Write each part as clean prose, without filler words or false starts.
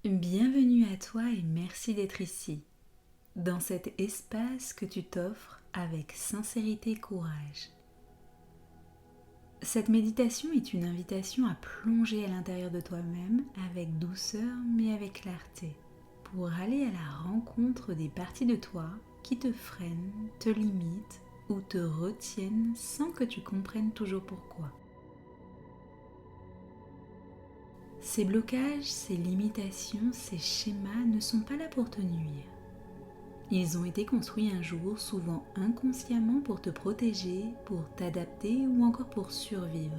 Bienvenue à toi et merci d'être ici, dans cet espace que tu t'offres avec sincérité et courage. Cette méditation est une invitation à plonger à l'intérieur de toi-même avec douceur mais avec clarté, pour aller à la rencontre des parties de toi qui te freinent, te limitent ou te retiennent sans que tu comprennes toujours pourquoi. Ces blocages, ces limitations, ces schémas ne sont pas là pour te nuire. Ils ont été construits un jour, souvent inconsciemment, pour te protéger, pour t'adapter ou encore pour survivre.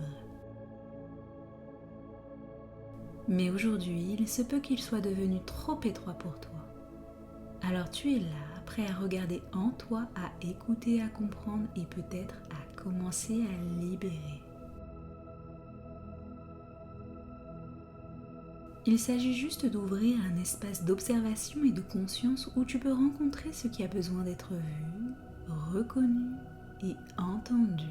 Mais aujourd'hui, il se peut qu'ils soient devenus trop étroits pour toi. Alors tu es là, prêt à regarder en toi, à écouter, à comprendre et peut-être à commencer à libérer. Il s'agit juste d'ouvrir un espace d'observation et de conscience où tu peux rencontrer ce qui a besoin d'être vu, reconnu et entendu.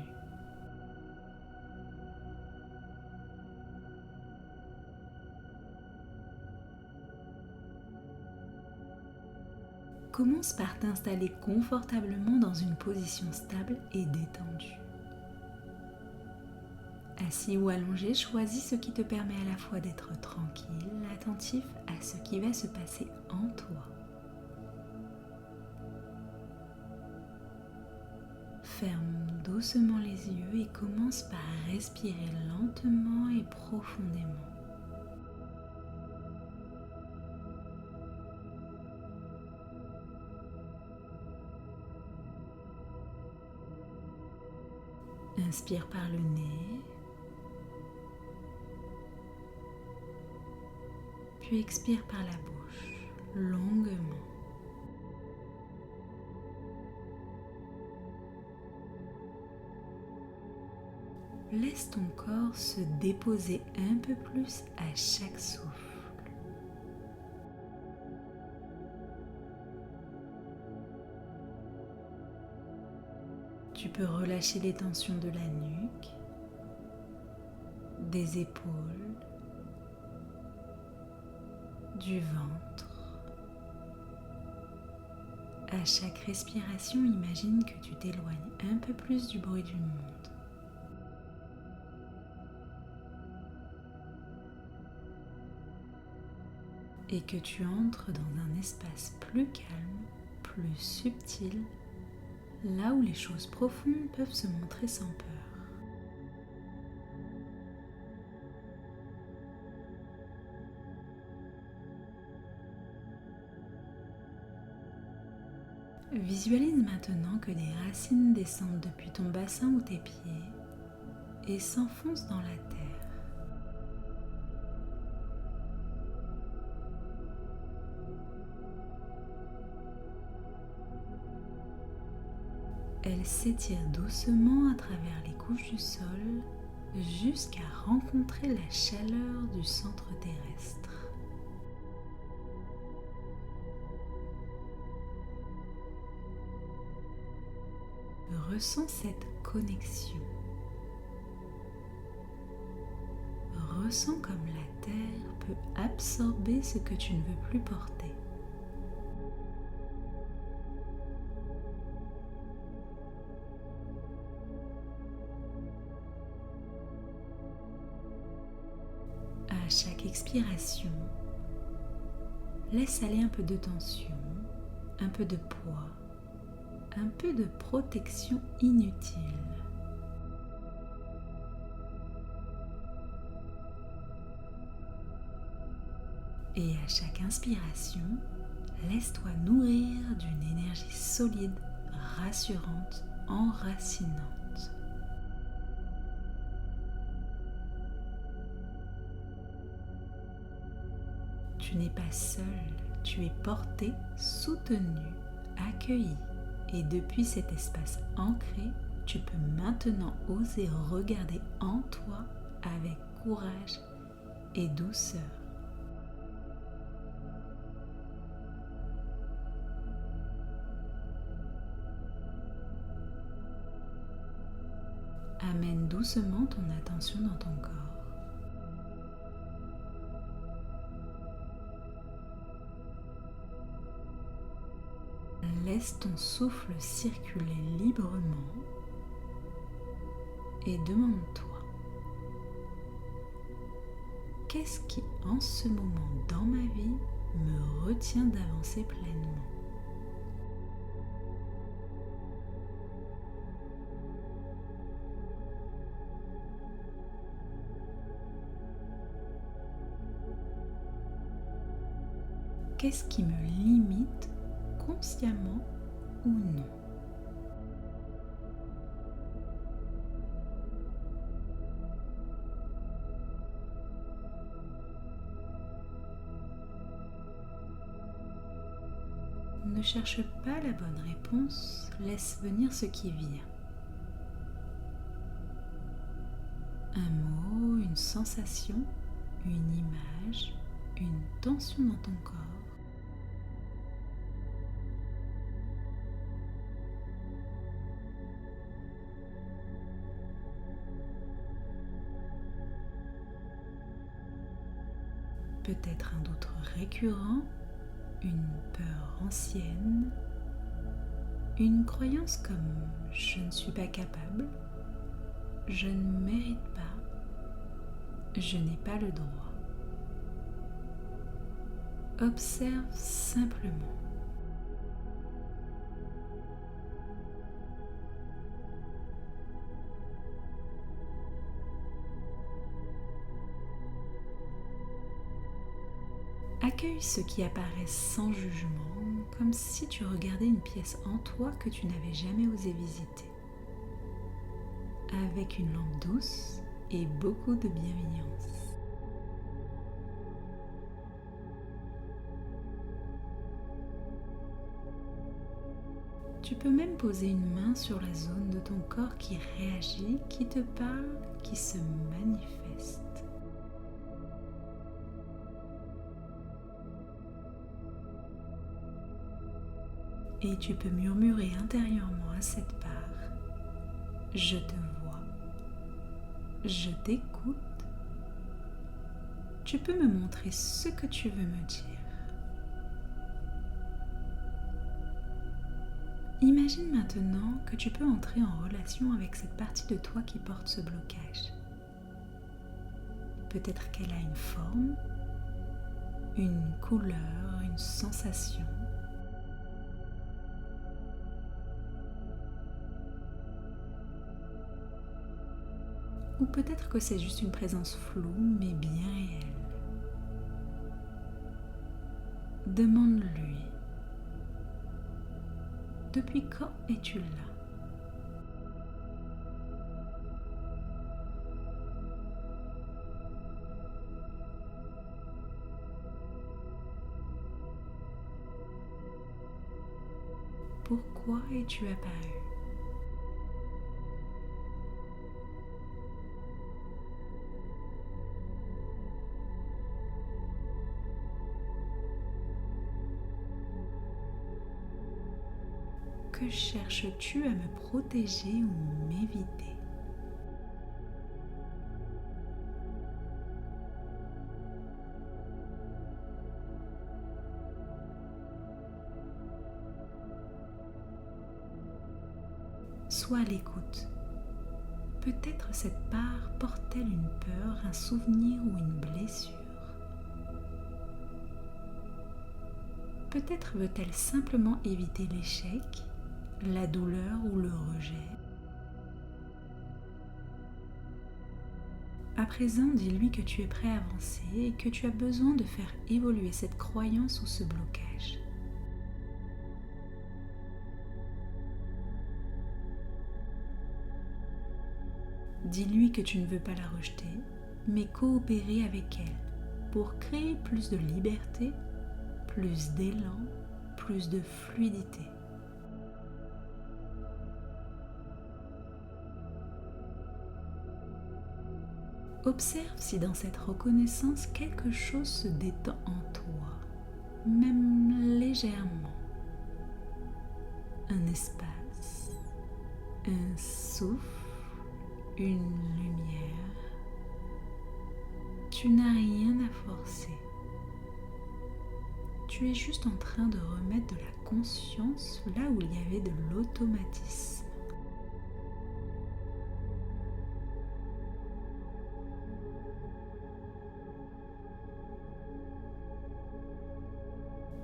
Commence par t'installer confortablement dans une position stable et détendue. Assis ou allongé, choisis ce qui te permet à la fois d'être tranquille, attentif à ce qui va se passer en toi. Ferme doucement les yeux et commence par respirer lentement et profondément. Inspire par le nez, puis expire par la bouche, longuement. Laisse ton corps se déposer un peu plus à chaque souffle. Tu peux relâcher les tensions de la nuque, des épaules, du ventre. À chaque respiration, imagine que tu t'éloignes un peu plus du bruit du monde. Et que tu entres dans un espace plus calme, plus subtil, là où les choses profondes peuvent se montrer sans peur. Visualise maintenant que des racines descendent depuis ton bassin ou tes pieds et s'enfoncent dans la terre. Elles s'étirent doucement à travers les couches du sol jusqu'à rencontrer la chaleur du centre terrestre. Ressens cette connexion. Ressens comme la terre peut absorber ce que tu ne veux plus porter. À chaque expiration, laisse aller un peu de tension, un peu de poids, un peu de protection inutile. Et à chaque inspiration, laisse-toi nourrir d'une énergie solide, rassurante, enracinante. Tu n'es pas seul, tu es porté, soutenu, accueilli. Et depuis cet espace ancré, tu peux maintenant oser regarder en toi avec courage et douceur. Amène doucement ton attention dans ton corps. Laisse ton souffle circuler librement et demande-toi, qu'est-ce qui en ce moment dans ma vie me retient d'avancer pleinement ? Qu'est-ce qui me limite consciemment ou non ? Ne cherche pas la bonne réponse, laisse venir ce qui vient. Un mot, une sensation, une image, une tension dans ton corps. Peut-être un doute récurrent, une peur ancienne, une croyance comme « je ne suis pas capable »,« je ne mérite pas »,« je n'ai pas le droit ». Observe simplement. Accueille ce qui apparaît sans jugement, comme si tu regardais une pièce en toi que tu n'avais jamais osé visiter. Avec une lampe douce et beaucoup de bienveillance. Tu peux même poser une main sur la zone de ton corps qui réagit, qui te parle, qui se manifeste. Et tu peux murmurer intérieurement à cette part « Je te vois, je t'écoute, tu peux me montrer ce que tu veux me dire. » Imagine maintenant que tu peux entrer en relation avec cette partie de toi qui porte ce blocage. Peut-être qu'elle a une forme, une couleur, une sensation. Ou peut-être que c'est juste une présence floue mais bien réelle. Demande-lui. Depuis quand es-tu là ? Pourquoi es-tu apparu ? Que cherches-tu à me protéger ou m'éviter ? Sois à l'écoute. Peut-être cette part porte-t-elle une peur, un souvenir ou une blessure. Peut-être veut-elle simplement éviter l'échec, la douleur ou le rejet. À présent, dis-lui que tu es prêt à avancer et que tu as besoin de faire évoluer cette croyance ou ce blocage. Dis-lui que tu ne veux pas la rejeter, mais coopérer avec elle pour créer plus de liberté, plus d'élan, plus de fluidité. Observe si dans cette reconnaissance quelque chose se détend en toi, même légèrement. Un espace, un souffle, une lumière. Tu n'as rien à forcer. tu es juste en train de remettre de la conscience là où il y avait de l'automatisme.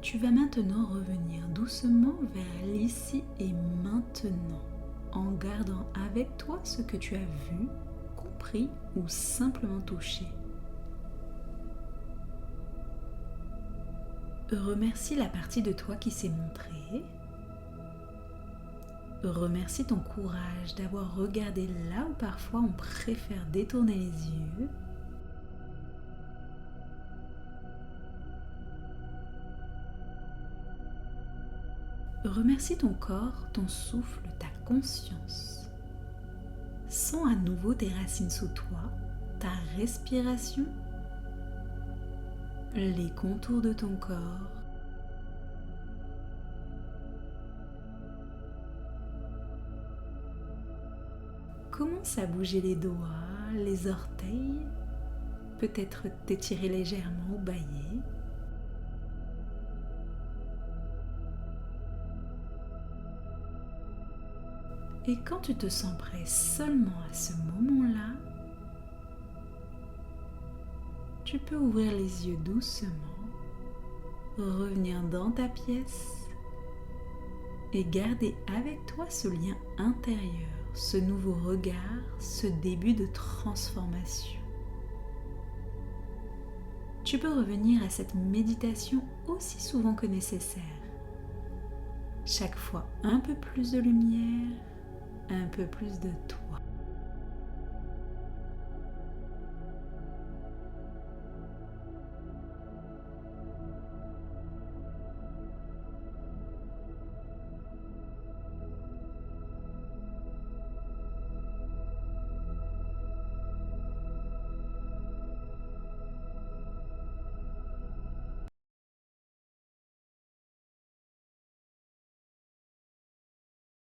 Tu vas maintenant revenir doucement vers l'ici et maintenant, en gardant avec toi ce que tu as vu, compris ou simplement touché. Remercie la partie de toi qui s'est montrée. Remercie ton courage d'avoir regardé là où parfois on préfère détourner les yeux. Remercie ton corps, ton souffle, ta conscience. Sens à nouveau tes racines sous toi, ta respiration, les contours de ton corps. Commence à bouger les doigts, les orteils, peut-être t'étirer légèrement ou bâiller. Et quand tu te sens prêt seulement à ce moment-là, tu peux ouvrir les yeux doucement, revenir dans ta pièce et garder avec toi ce lien intérieur, ce nouveau regard, ce début de transformation. Tu peux revenir à cette méditation aussi souvent que nécessaire. Chaque fois un peu plus de lumière, un peu plus de toi.